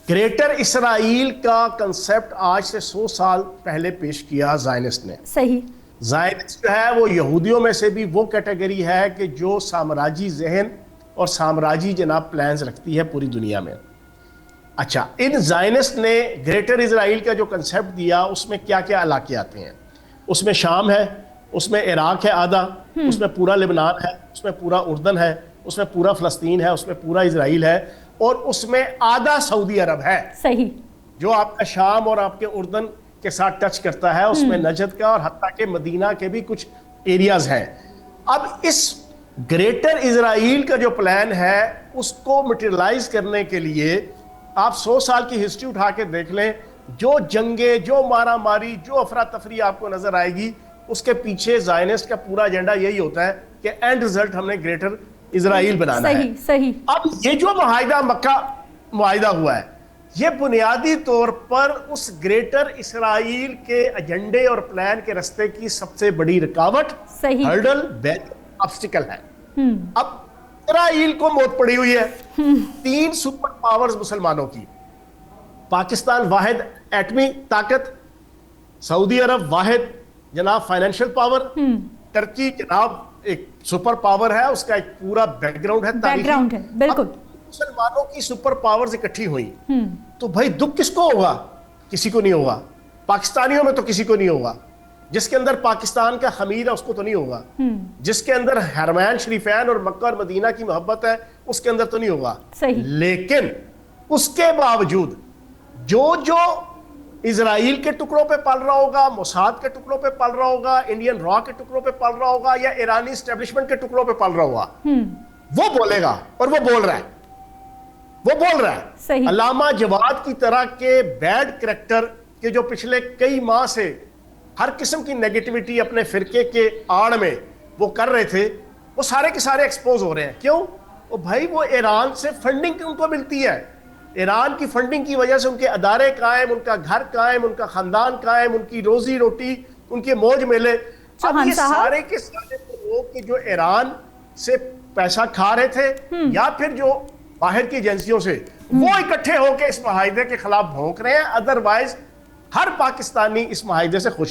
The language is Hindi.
ग्रेटर इसराइल का कंसेप्ट आज से 100 साल पहले पेश किया ज़ायनिस्ट ने। सही। ज़ायनिस्ट जो है वो यहूदियों में से भी वो कैटेगरी है कि जो साम्राज्य जहन और साम्राज्य जनाब प्लान्स रखती है पूरी दुनिया में। अच्छा, इन ज़ायनिस्ट ने ग्रेटर इसराइल का जो कंसेप्ट दिया उसमें क्या क्या इलाके आते हैं? उसमें शाम है, उसमें इराक है आधा, उसमें पूरा लेबनान है, उसमें पूरा उर्दन है, उसमें पूरा फ़लस्तीन है, उसमें पूरा इसराइल है और उसमें आधा सऊदी अरब है। सही। जो आपका शाम और आपके उर्दन के साथ टच करता है, उसमें नजद का और हत्ता के मदीना के भी कुछ एरियाज हैं। अब इस ग्रेटर इजराइल का जो प्लान है उसको मटेरियलाइज करने के लिए आप 100 साल की हिस्ट्री उठा के देख लें, जो जंगे, जो मारा मारी, जो अफरा तफरी आपको नजर आएगी, उसके पीछे ज़ायनिस्ट का पूरा एजेंडा यही होता है कि एंड रिजल्ट हमने ग्रेटर इजराइल बनाना है। सही। अब ये जो मुआहिदा मक्का मुआहिदा हुआ है, ये बुनियादी तौर पर उस ग्रेटर इसराइल के एजेंडे और प्लान के रास्ते की सबसे बड़ी रुकावट, हर्डल, ऑब्स्टिकल है। अब इसराइल को मौत पड़ी हुई है 3 सुपर पावर्स मुसलमानों की। पाकिस्तान वाहिद एटमी ताकत, सऊदी अरब वाहिद जनाब फाइनेंशियल पावर, टर्की जनाब एक सुपर पावर है, उसका एक पूरा बैकग्राउंड है, बिल्कुल। मुसलमानों की सुपर पावर्स इकट्ठी हुई तो भाई दुख किसको होगा? किसी को नहीं होगा। पाकिस्तानियों में तो किसी को नहीं होगा। जिसके अंदर पाकिस्तान का हमीर है उसको तो नहीं होगा। जिसके अंदर हरमैन शरीफैन और मक्का और मदीना की मोहब्बत है उसके अंदर तो नहीं होगा। लेकिन उसके बावजूद जो इजराइल के टुकड़ों पे पल रहा होगा, मोसाद के टुकड़ों पे पल रहा होगा, इंडियन रॉ के टुकड़ों पे पल रहा होगा या ईरानी एस्टेब्लिशमेंट के टुकड़ों पे पल रहा होगा, वो बोलेगा। और वो बोल रहा है। अल्लामा जवाद की तरह के बैड करैक्टर के जो पिछले कई माह से हर किस्म की नेगेटिविटी अपने फिरके के आड़ में वो कर रहे थे, वो सारे के सारे एक्सपोज हो रहे हैं। क्यों? वो भाई वो ईरान से फंडिंग उनको मिलती है। ईरान की फंडिंग की वजह से उनके अदारे कायम, उनका घर कायम, उनका खानदान कायम, उनकी रोजी रोटी, उनके मौज मेले। अब ये सारे के सारे लोग कि जो ईरान से पैसा खा रहे थे या फिर जो बाहर की एजेंसियों से, वो इकट्ठे होकर इस मुआहिदे के खिलाफ भौंक रहे हैं। अदरवाइज हर पाकिस्तानी इस मुआहिदे से खुश है।